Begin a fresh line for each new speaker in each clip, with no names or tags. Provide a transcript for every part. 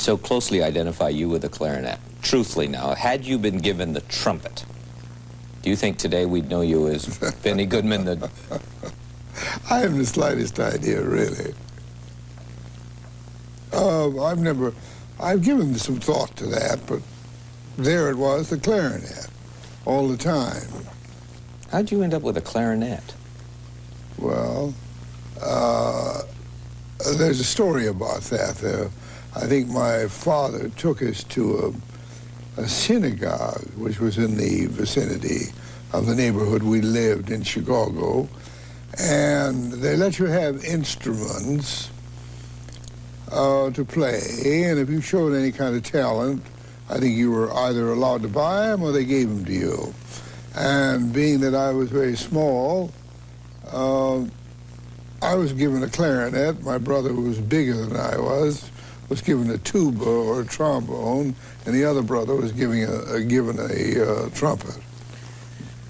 so closely identify you with the clarinet. Truthfully now, had you been given the trumpet, do you think today we'd know you as Benny Goodman?
I haven't the slightest idea, really. I've given some thought to that, but there it was, the clarinet, all the time.
How'd you end up with a clarinet?
Well, there's a story about that. I think my father took us to a synagogue, which was in the vicinity of the neighborhood we lived in Chicago, and they let you have instruments to play, and if you showed any kind of talent, I think you were either allowed to buy them or they gave them to you. And being that I was very small, I was given a clarinet. My brother, who was bigger than I was given a tuba or a trombone, and the other brother was given a trumpet.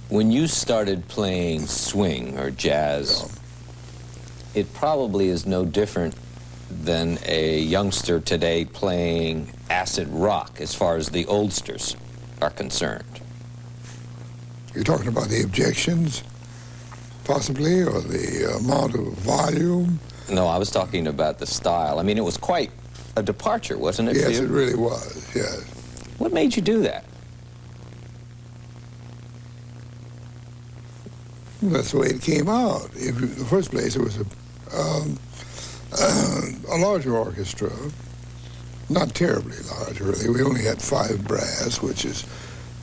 When you started playing swing or jazz, it probably is no different than a youngster today playing acid rock as far as the oldsters are concerned.
You're talking about the objections, possibly, or the amount of volume?
No, I was talking about the style. I mean, it was quite a departure, wasn't it?
Yes, it really was, yes.
What made you do that?
Well, that's the way it came out. In the first place, it was a larger orchestra, not terribly large, really. We only had 5 brass, which is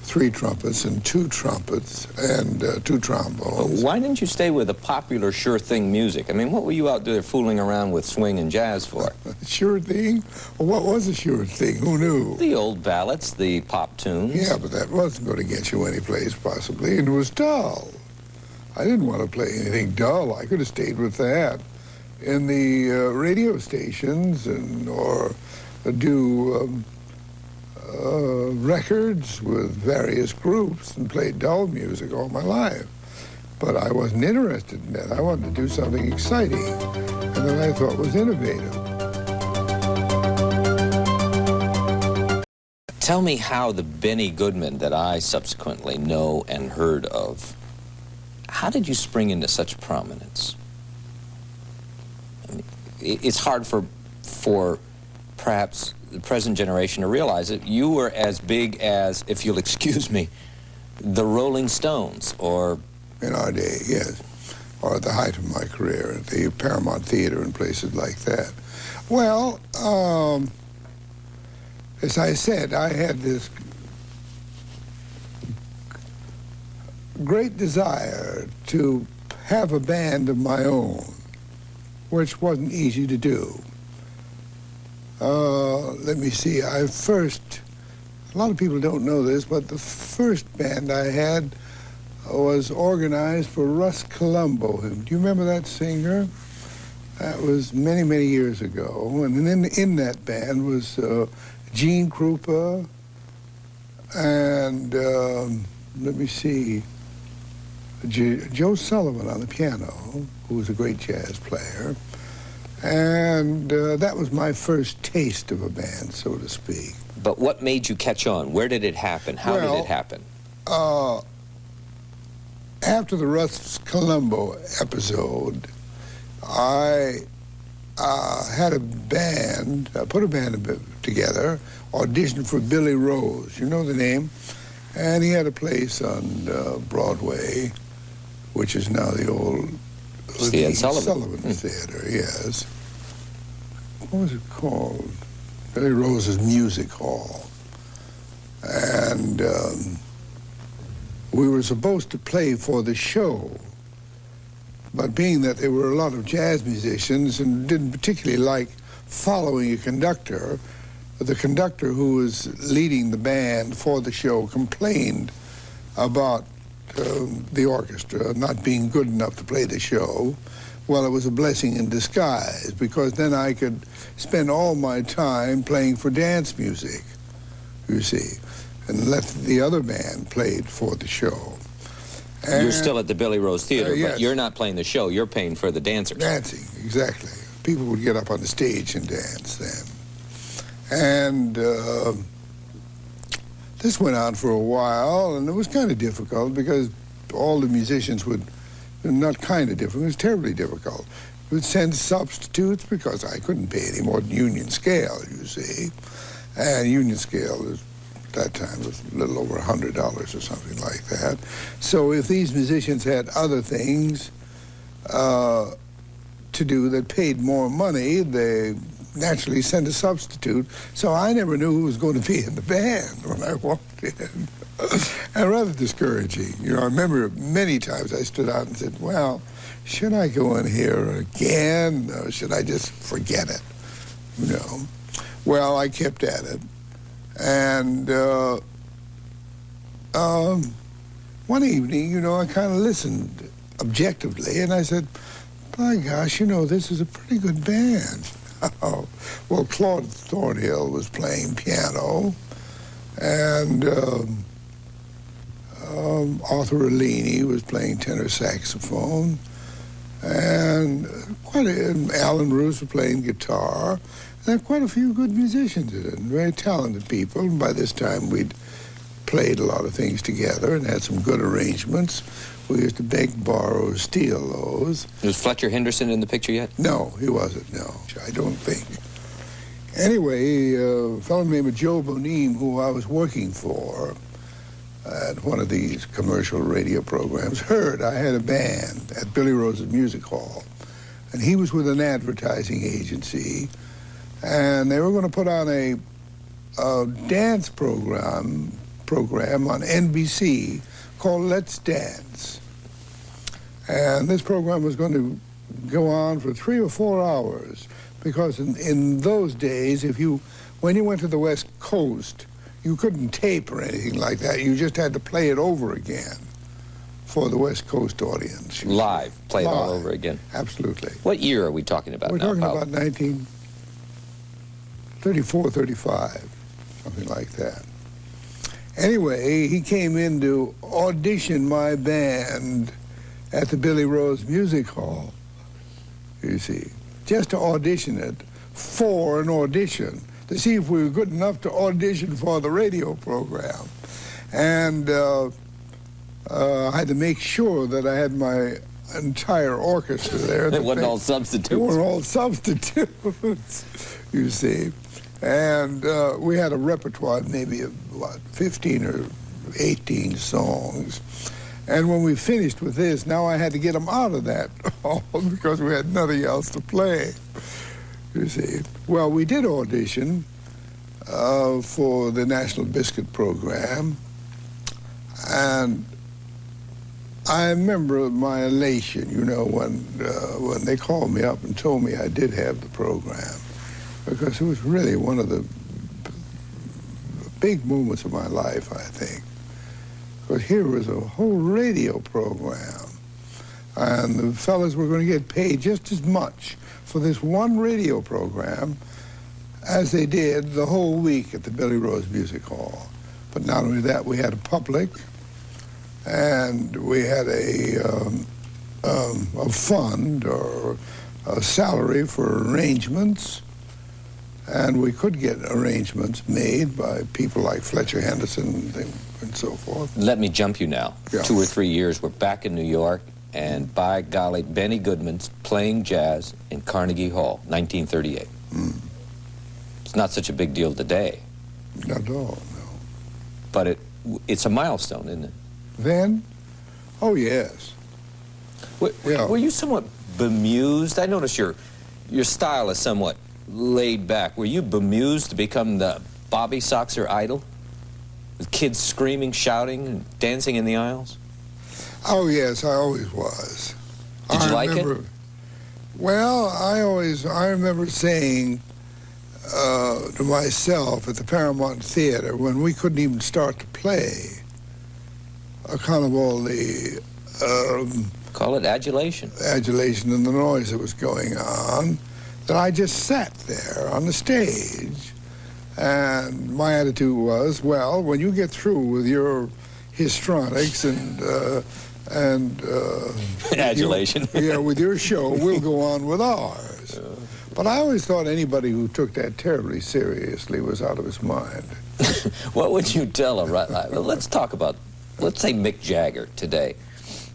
3 trumpets and 2 trumpets and 2 trombones.
Why didn't you stay with the popular sure thing music? I mean, what were you out there fooling around with swing and jazz for?
Sure thing? Well, what was a sure thing? Who knew?
The old ballads, the pop tunes.
Yeah, but that wasn't going to get you anyplace, possibly. It was dull. I didn't want to play anything dull. I could have stayed with that in the radio stations or do records with various groups and played dull music all my life. But I wasn't interested in that. I wanted to do something exciting and that I thought was innovative.
Tell me how the Benny Goodman that I subsequently know and heard of, how did you spring into such prominence? I mean, it's hard for perhaps the present generation to realize it. You were as big as, if you'll excuse me, the Rolling Stones, or...
In our day, yes. Or at the height of my career, at the Paramount Theater and places like that. Well, as I said, I had this great desire to have a band of my own, which wasn't easy to do. Let me see, a lot of people don't know this, but the first band I had was organized for Russ Colombo. Do you remember that singer? That was many, many years ago. And then in that band was Gene Krupa and, let me see, Joe Sullivan on the piano, who was a great jazz player. And that was my first taste of a band, so to speak.
But what made you catch on? Where did it happen? How did it happen?
After the Russ Colombo episode, I had a band, put a band together, auditioned for Billy Rose, you know the name? And he had a place on Broadway, which is now the old Sullivan Theater, yes. What was it called? Billy Rose's Music Hall. And we were supposed to play for the show, but being that there were a lot of jazz musicians and didn't particularly like following a conductor, the conductor who was leading the band for the show complained about the orchestra not being good enough to play the show. Well, it was a blessing in disguise, because then I could spend all my time playing for dance music, you see, and let the other band play for the show. And
you're still at the Billy Rose Theater,
yes.
But you're not playing the show, you're paying for the dancers.
Dancing, exactly. People would get up on the stage and dance then. And this went on for a while, and it was kind of difficult because all the musicians would, not kind of difficult, it was terribly difficult. Would send substitutes because I couldn't pay any more than union scale, you see. And union scale at that time was a little over $100 or something like that. So if these musicians had other things to do that paid more money, they naturally sent a substitute. So I never knew who was going to be in the band when I walked in. And rather discouraging. You know, I remember many times I stood out and said, well, should I go in here again, or should I just forget it? You know. Well, I kept at it. And one evening, you know, I kind of listened objectively, and I said, by gosh, you know, this is a pretty good band. Well, Claude Thornhill was playing piano, and Arthur Alini was playing tenor saxophone, and Alan Roos was playing guitar. There were quite a few good musicians in it, and very talented people. And by this time, we'd played a lot of things together and had some good arrangements. We used to beg, borrow, steal those.
Was Fletcher Henderson in the picture yet?
No, he wasn't, no. I don't think. Anyway, a fellow named Joe Boneem, who I was working for at one of these commercial radio programs, heard I had a band at Billy Rose's Music Hall. And he was with an advertising agency, and they were going to put on a dance program on NBC called Let's Dance. And this program was going to go on for 3 or 4 hours, because in those days, when you went to the West Coast, you couldn't tape or anything like that. You just had to play it over again for the West Coast audience.
Live, play it all over again.
Absolutely.
What year are we talking about now,
We're talking
Powell?
about 1934, 35, something like that. Anyway, he came in to audition my band at the Billy Rose Music Hall, you see, just to audition it for an audition, to see if we were good enough to audition for the radio program. And I had to make sure that I had my entire orchestra there.
It wasn't all substitutes.
They weren't all substitutes, you see. And we had a repertoire, maybe of, 15 or 18 songs. And when we finished with this, now I had to get them out of that hall because we had nothing else to play, you see. Well, we did audition for the National Biscuit Program, and I remember my elation, you know, when they called me up and told me I did have the program, because it was really one of the big moments of my life, I think. Because here was a whole radio program, and the fellas were going to get paid just as much for this one radio program as they did the whole week at the Billy Rose Music Hall. But not only that, we had a public, and we had a fund or a salary for arrangements, and we could get arrangements made by people like Fletcher Henderson and so forth.
Let me jump you now.
Yeah.
2 or 3 years, we're back in New York, and by golly, Benny Goodman's playing jazz in Carnegie Hall, 1938. It's not such a big deal today.
Not at all, no.
But it's a milestone, isn't it?
Then? Oh, yes. Yeah.
Were you somewhat bemused? I notice your style is somewhat laid back. Were you bemused to become the Bobby Soxer idol? With kids screaming, shouting, and dancing in the aisles?
Oh, yes, I always was.
Did you like it?
Well, I remember saying to myself at the Paramount Theater, when we couldn't even start to play, kind of all the
Call it adulation.
adulation and the noise that was going on, that I just sat there on the stage. And my attitude was, well, when you get through with your histrionics and
adulation.
with your show, we'll go on with ours. But I always thought anybody who took that terribly seriously was out of his mind.
What would you tell him? Let's talk about, let's say Mick Jagger today.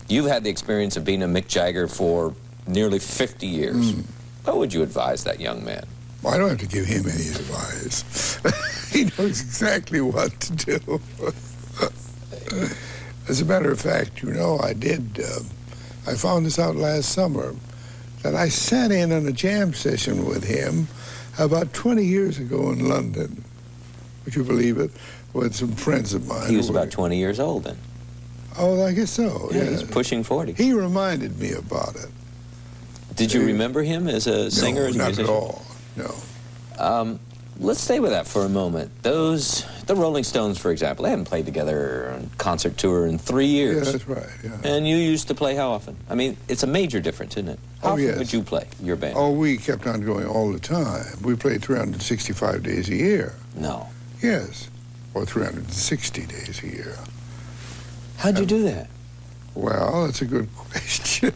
You've had the experience of being a Mick Jagger for nearly 50 years. What would you advise that young man?
Well, I don't have to give him any advice. He knows exactly what to do. As a matter of fact, you know, I found this out last summer, that I sat in on a jam session with him about 20 years ago in London. Would you believe it? With some friends of mine.
He was about 20 years old then.
Oh, I guess so,
Yeah, he's pushing 40.
He reminded me about it.
Did you remember him as a singer?
No,
as a
not
musician?
at all, no.
Let's stay with that for a moment. The Rolling Stones, for example, they haven't played together on a concert tour in 3 years.
Yeah, that's right, yeah.
And you used to play how often? I mean, it's a major difference, isn't it? How often
yes.
would you play, your band?
Oh, we kept on going all the time. We played 365 days a year.
No.
Yes, or 360 days a year.
How'd you do that?
Well, that's a good question.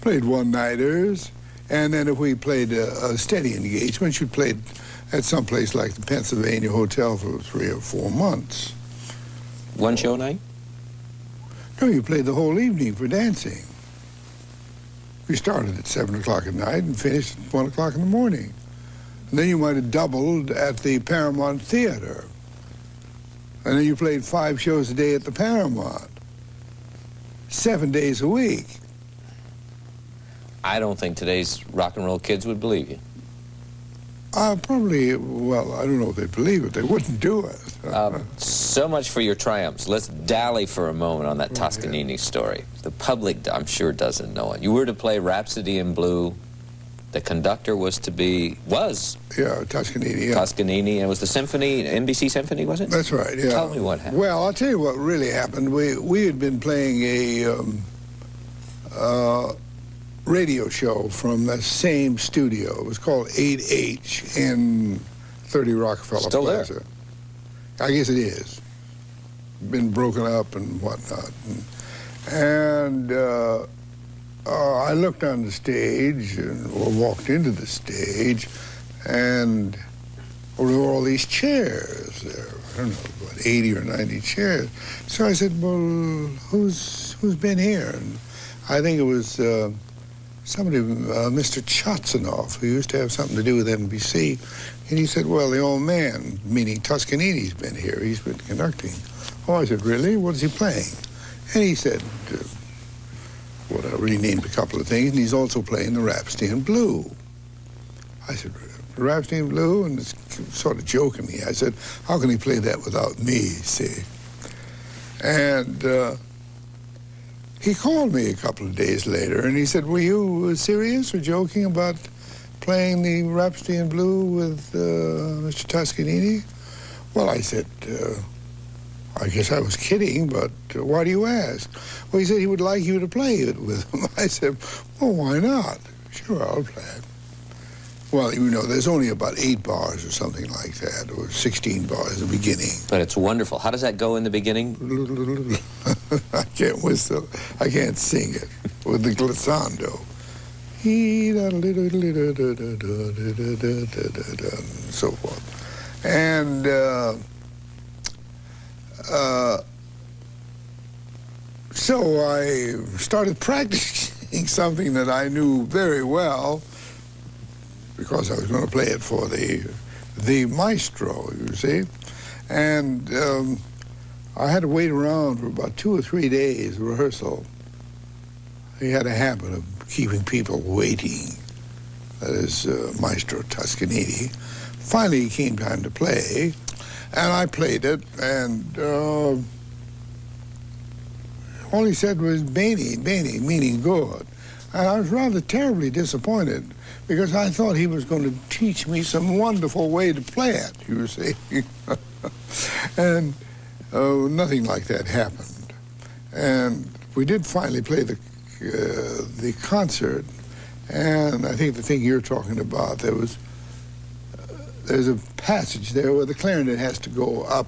Played one-nighters, and then if we played a steady engagement, you played at some place like the Pennsylvania Hotel for 3 or 4 months.
One show night?
No, you played the whole evening for dancing. We started at 7 o'clock at night and finished at 1 o'clock in the morning. And then you might have doubled at the Paramount Theater. And then you played 5 shows a day at the Paramount. 7 days a week.
I don't think today's rock and roll kids would believe you.
Probably, well, I don't know if they'd believe it. They wouldn't do it.
So much for your triumphs. Let's dally for a moment on that Toscanini story. The public, I'm sure, doesn't know it. You were to play Rhapsody in Blue. The conductor was
Yeah, Toscanini, yeah.
Toscanini, and it was the symphony, NBC Symphony, was it?
That's right, yeah.
Tell me what happened.
Well, I'll tell you what really happened. We had been playing a radio show from the same studio. It was called 8H in 30 Rockefeller
Still
Plaza.
there?
I guess it is. Been broken up and whatnot. And I looked on the stage, or walked into the stage, and there were all these chairs there. I don't know, about 80 or 90 chairs. So I said, well, who's been here? And I think it was somebody, Mr. Chotsinoff, who used to have something to do with NBC. And he said, well, the old man, meaning Toscanini's been here. He's been conducting. Oh, I said, really? What is he playing? And he said, whatever, he named a couple of things, and he's also playing the Rhapsody in Blue. I said, Rhapsody in Blue? And it's sort of jokingly, I said, how can he play that without me, see? And he called me a couple of days later, and he said, were you serious or joking about playing the Rhapsody in Blue with Mr. Toscanini? Well, I said, I guess I was kidding, but why do you ask? Well, he said he would like you to play it with him. I said, well, why not? Sure, I'll play it. Well, you know, there's only about 8 bars or something like that, or 16 bars at the beginning.
But it's wonderful. How does that go in the beginning?
I can't whistle. I can't sing it with the glissando. And so forth. And so I started practicing something that I knew very well, because I was going to play it for the maestro, you see. And I had to wait around for about 2 or 3 days rehearsal. He had a habit of keeping people waiting. That is Maestro Toscanini. Finally, it came time to play, and I played it, and all he said was, Bene, meaning good. And I was rather terribly disappointed, because I thought he was going to teach me some wonderful way to play it, you see. And nothing like that happened. And we did finally play the concert, and I think the thing you're talking about, there's a passage there where the clarinet has to go up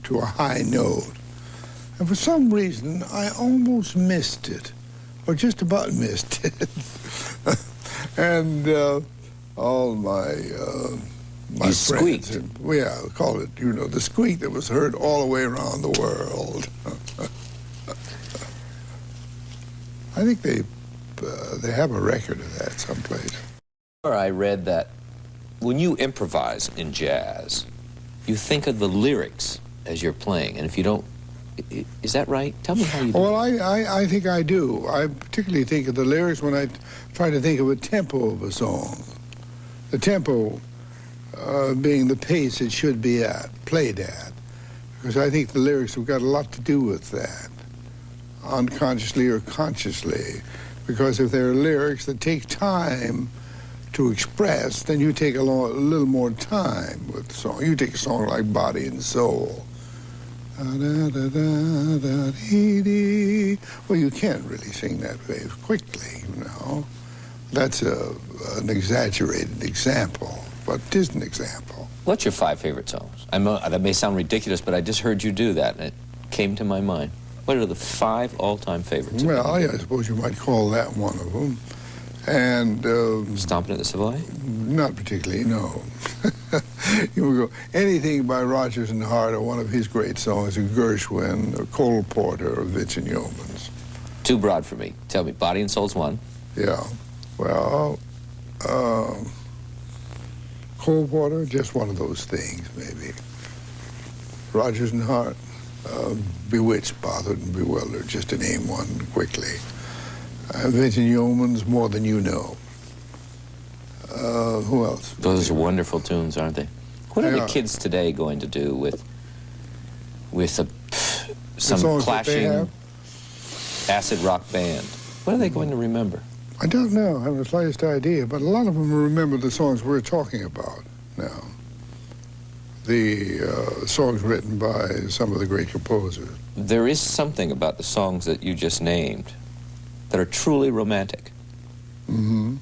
to a high note. And for some reason, I almost missed it, or just about missed it. And all my my
You
friends.
squeaked.
And, well, yeah, call it, you know, the squeak that was heard all the way around the world. I think they have a record of that someplace.
I read that when you improvise in jazz, you think of the lyrics as you're playing, and if you don't, is that right? Tell me how you do
Well,
it.
I think I do. I particularly think of the lyrics when I try to think of a tempo of a song. The tempo being the pace it should be at, played at. Because I think the lyrics have got a lot to do with that, unconsciously or consciously. Because if there are lyrics that take time to express, then you take a little more time with the song. You take a song like Body and Soul. Well, you can't really sing that very quickly, you know. That's an exaggerated example, but it is an example.
What's your 5 favorite songs? I know that may sound ridiculous, but I just heard you do that, and it came to my mind. What are the 5 all-time favorites?
Well, I suppose you might call that one of them. And
Stompin' at the Savoy?
Not particularly, no. You would go anything by Rodgers and Hart or one of his great songs, or Gershwin, or Cole Porter, or Vincent Yeomans.
Too broad for me. Tell me, Body and Soul's one.
Yeah. Well, Cole Porter, just one of those things, maybe. Rodgers and Hart, Bewitched, Bothered, and Bewildered, just to name one quickly. Vincent Yeomans, More Than You Know. Who else?
Those are wonderful tunes, aren't they? What are the kids today going to do with some clashing acid rock band? What are they going to remember?
I don't know. I have the slightest idea, but a lot of them remember the songs we're talking about now. The songs written by some of the great composers.
There is something about the songs that you just named that are truly romantic.
Mm-hmm.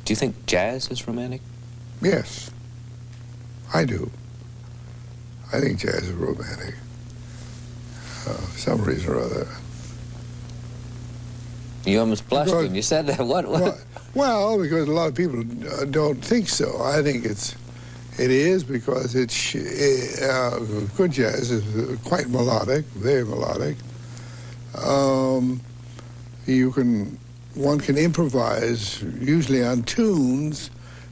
Do you think jazz is romantic?
Yes, I do. I think jazz is romantic. For some reason or other.
You almost blushed when you said that. What?
Well, because a lot of people don't think so. I think it is because good jazz is quite melodic, very melodic. One can improvise usually on tunes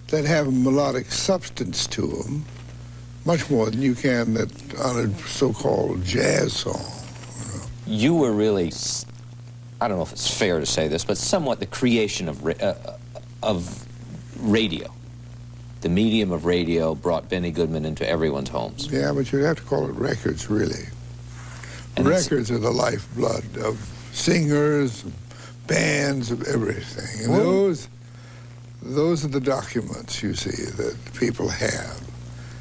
that have a melodic substance to them, much more than you can on a so-called jazz song.
You were really, I don't know if it's fair to say this, but somewhat the creation of radio. The medium of radio brought Benny Goodman into everyone's homes.
Yeah, but you'd have to call it records, really. And records are the lifeblood of singers, bands, of everything. And those are the documents, you see, that people have.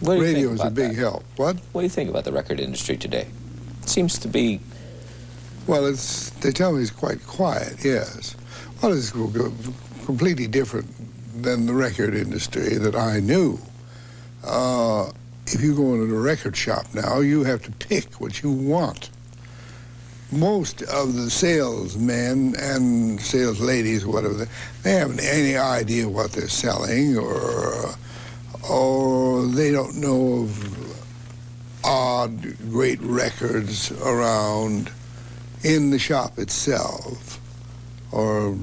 Radio is a big help. What?
What do you think about the record industry today? It seems to be...
Well, they tell me it's quite quiet, yes. Well, it's completely different than the record industry that I knew. If you go into a record shop now, you have to pick what you want. Most of the salesmen and sales ladies, whatever, they haven't any idea what they're selling, or they don't know of odd, great records around in the shop itself, or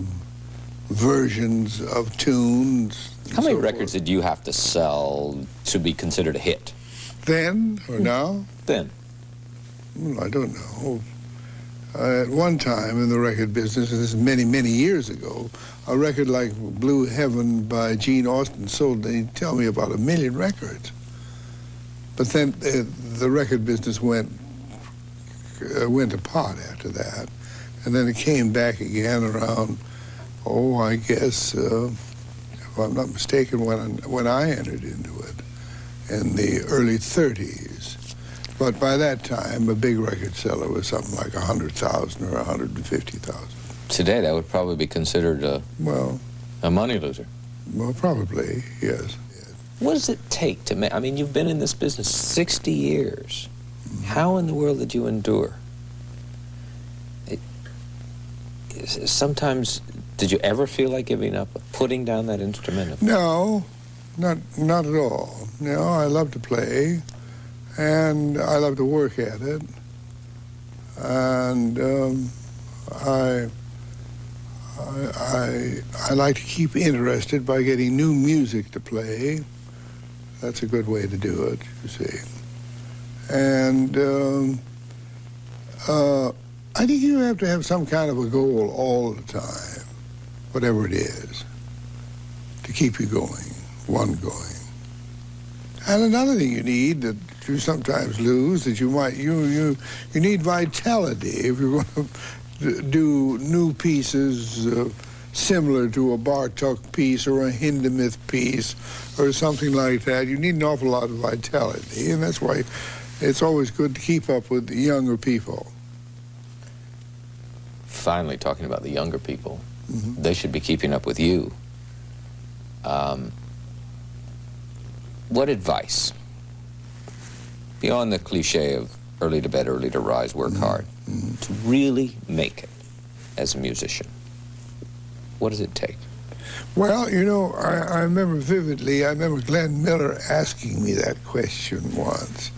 versions of tunes.
How many records did you have to sell to be considered a hit?
Then or now?
Then.
Well, I don't know. At one time in the record business, this is many, many years ago, a record like Blue Heaven by Gene Austin sold, they tell me, about 1 million records. But then the record business went apart after that. And then it came back again around, I guess, if I'm not mistaken, when I entered into it in the early 30s. But by that time, a big record seller was something like 100,000 or 150,000.
Today, that would probably be considered a money loser.
Well, probably, yes.
What does it take to make... I mean, you've been in this business 60 years. Mm-hmm. How in the world did you endure? Sometimes Did you ever feel like giving up, putting down that instrument?
No, not at all. No, I love to play, and I love to work at it, and I like to keep interested by getting new music to play. That's a good way to do it, you see. And I think you have to have some kind of a goal all the time, whatever it is, to keep you going, one going. And another thing you need that you sometimes lose, that you need vitality if you're going to do new pieces similar to a Bartok piece or a Hindemith piece or something like that. You need an awful lot of vitality, and that's why it's always good to keep up with the younger people.
Finally, talking about the younger people, they should be keeping up with you. What advice, beyond the cliche of early to bed, early to rise, work hard, to really make it as a musician? What does it take?
Well, you know, I remember vividly, I remember Glenn Miller asking me that question once.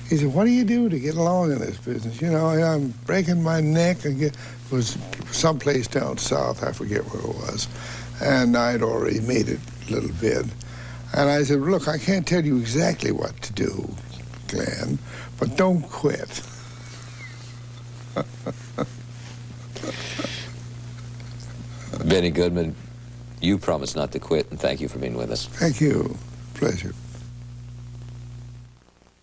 He said, what do you do to get along in this business? You know, I'm breaking my neck, and it was someplace down south, I forget where it was, and I'd already made it a little bit. And I said, look, I can't tell you exactly what to do, Glenn, but don't quit.
Benny Goodman, you promised not to quit, and thank you for being with us.
Thank you. Pleasure.